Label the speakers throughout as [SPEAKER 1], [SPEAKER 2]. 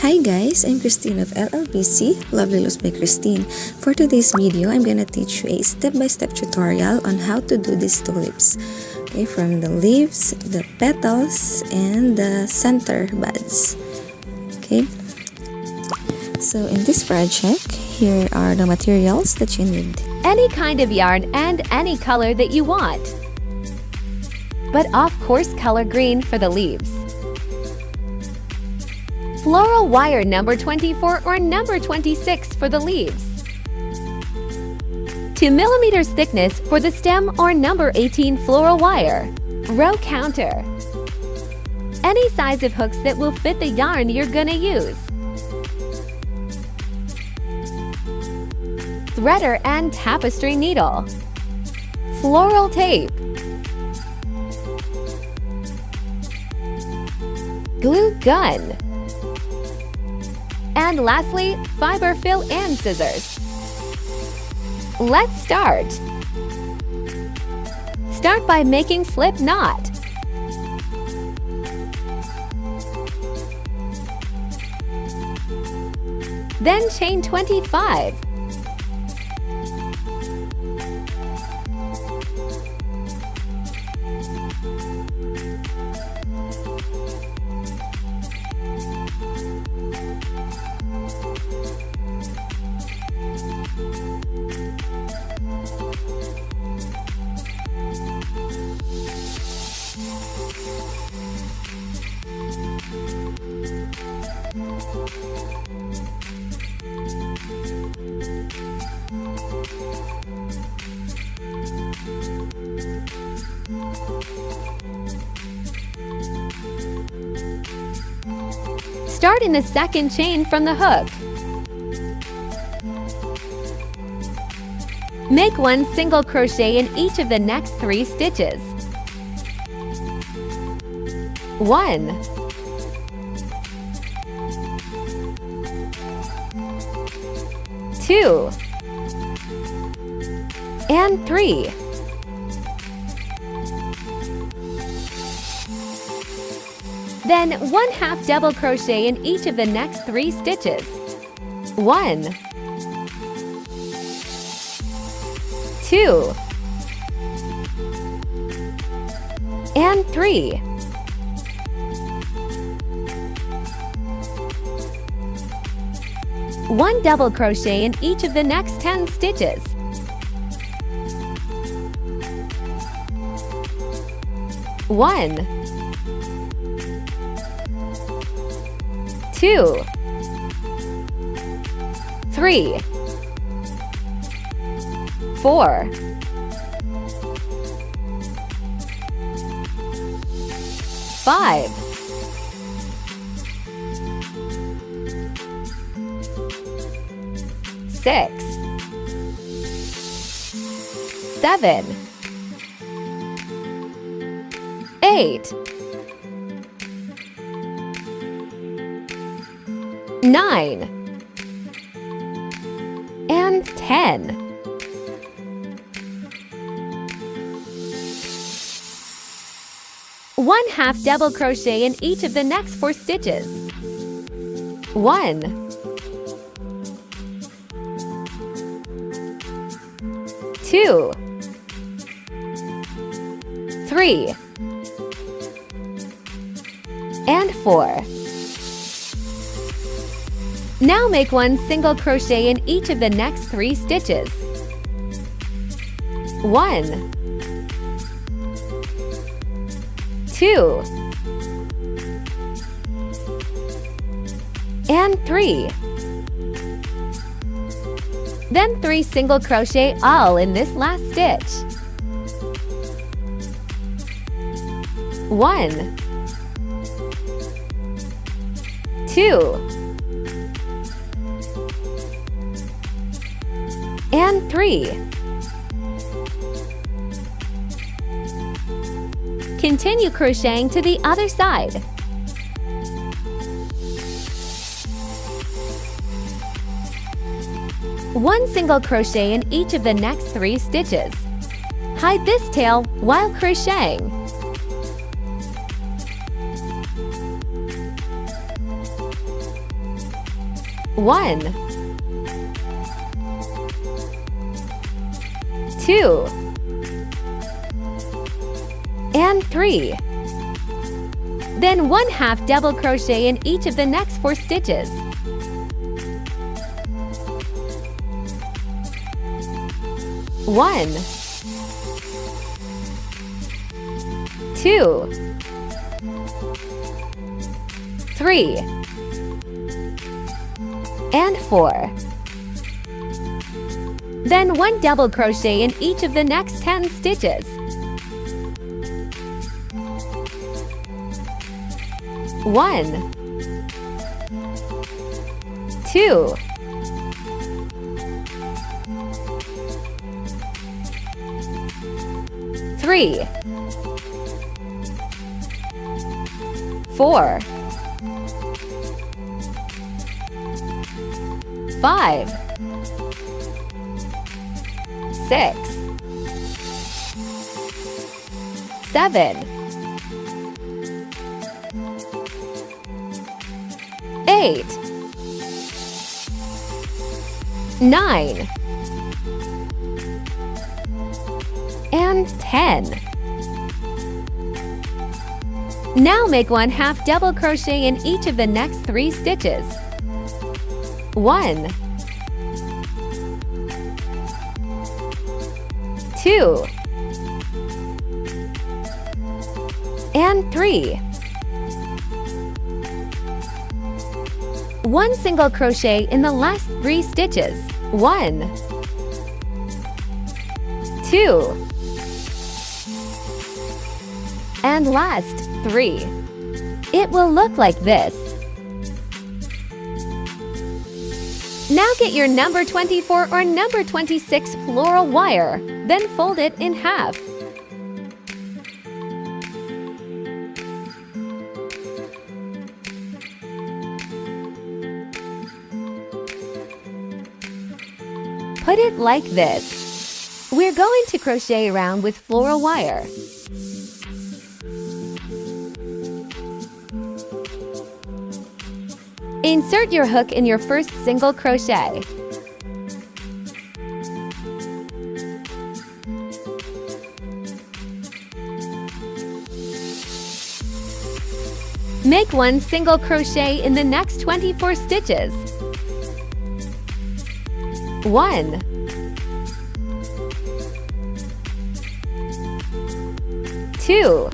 [SPEAKER 1] Hi guys, I'm Christine of LLBC, Lovely Loops by Christine. For today's video, I'm gonna teach you a step-by-step tutorial on how to do these tulips. Okay, from the leaves, the petals, and the center buds. Okay, so in this project, here are the materials that you need.
[SPEAKER 2] Any kind of yarn and any color that you want. But of course color green for the leaves. Floral wire number 24 or number 26 for the leaves. 2 millimeters thickness for the stem or number 18 floral wire. Row counter. Any size of hooks that will fit the yarn you're gonna use. Threader and tapestry needle. Floral tape. Glue gun. And lastly, fiber fill and scissors. Let's start. Start by making slip knot. Then chain 25. Start in the second chain from the hook. Make one single crochet in each of the next 3 stitches. 1, 2, and 3. Then 1/2 double crochet in each of the next 3 stitches. 1, 2, and 3. One double crochet in each of the next 10 stitches. 1, 2, 3, 4, 5, 6, 7, 8, 9, and 10. One-half double crochet in each of the next 4 stitches. 1, 2, 3, and 4. Now make one single crochet in each of the next 3 stitches. 1, 2, and 3. Then 3 single crochet all in this last stitch. 1, 2, and 3. Continue crocheting to the other side. One single crochet in each of the next 3 stitches. Hide this tail while crocheting. 1, 2, and 3. Then 1/2 double crochet in each of the next 4 stitches. 1, 2, 3, and 4. Then 1 double crochet in each of the next 10 stitches. 1, 2, 3, 4, 5, 6, 7, 8, 9, and 10. Now make 1/2 double crochet in each of the next 3 stitches. 1, 2, and 3. 1 single crochet in the last 3 stitches. 1, 2, and last 3. It will look like this. Now get your number 24 or number 26 floral wire, then fold it in half. Put it like this. We're going to crochet around with floral wire. Insert your hook in your first single crochet. Make 1 single crochet in the next 24 stitches. 1, 2,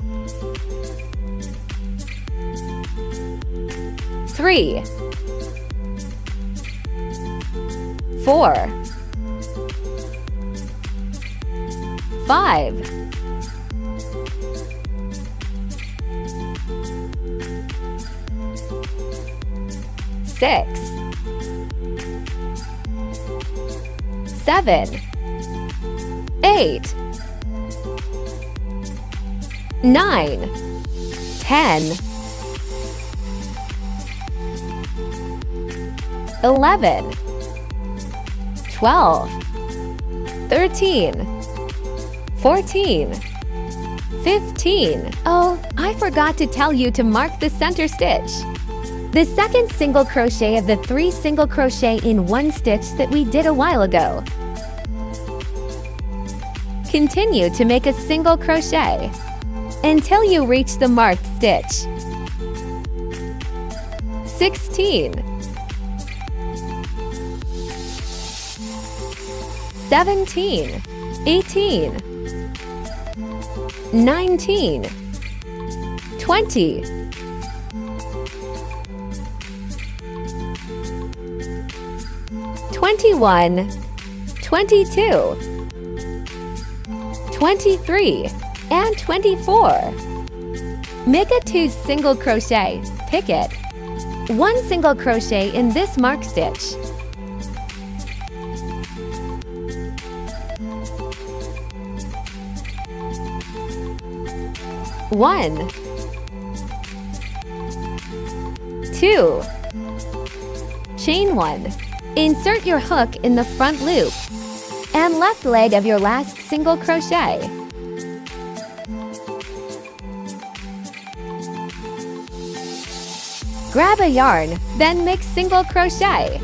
[SPEAKER 2] 3, 4, 5, 6, 7, 8, 9, 10, 11, 12, 13, 14, 15. Oh, I forgot to tell you to mark the center stitch. The second single crochet of the 3 single crochet in 1 stitch that we did a while ago. Continue to make a single crochet until you reach the marked stitch. 16, 17, 18, 19, 20, 21, 22, 23, and 24. Make a 2 single crochet, pick it. 1 single crochet in this mark stitch. One, 2, chain 1. Insert your hook in the front loop and left leg of your last single crochet. Grab a yarn, then mix single crochet.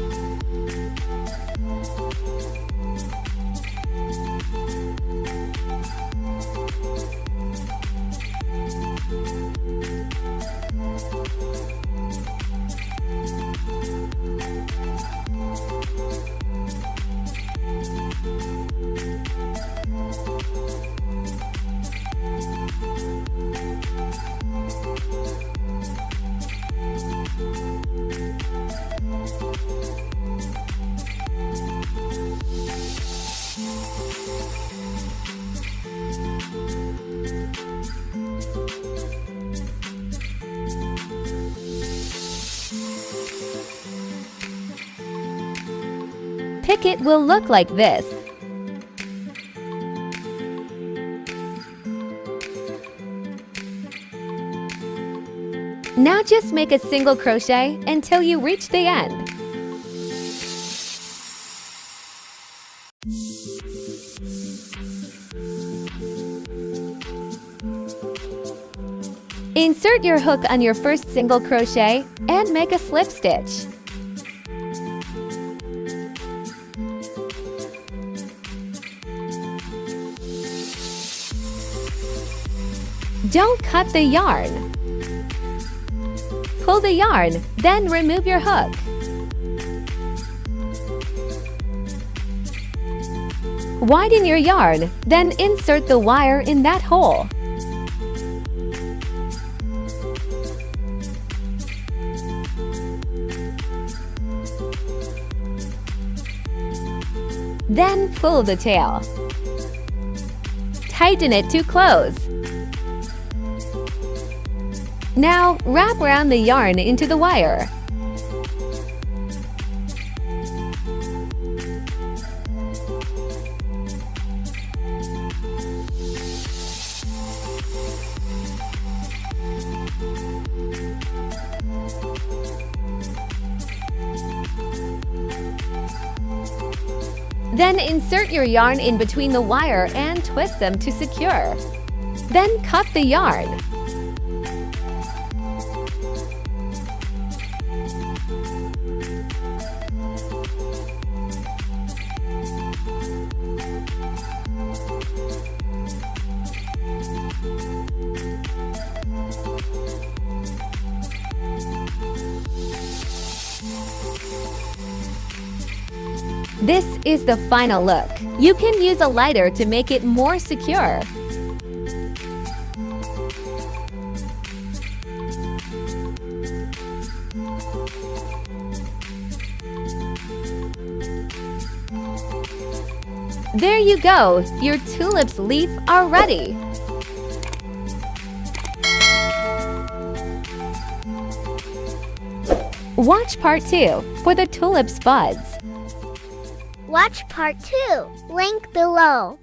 [SPEAKER 2] picket will look like this. Now just make a single crochet until you reach the end. Insert your hook on your first single crochet and make a slip stitch. Don't cut the yarn. Pull the yarn, then remove your hook. Widen your yarn, then insert the wire in that hole. Then pull the tail. Tighten it to close. Now wrap around the yarn into the wire. Then insert your yarn in between the wire and twist them to secure. Then cut the yarn. This is the final look. You can use a lighter to make it more secure. There you go! Your tulips leaf are ready! Watch part 2 for the tulips buds.
[SPEAKER 3] Watch part 2, link below.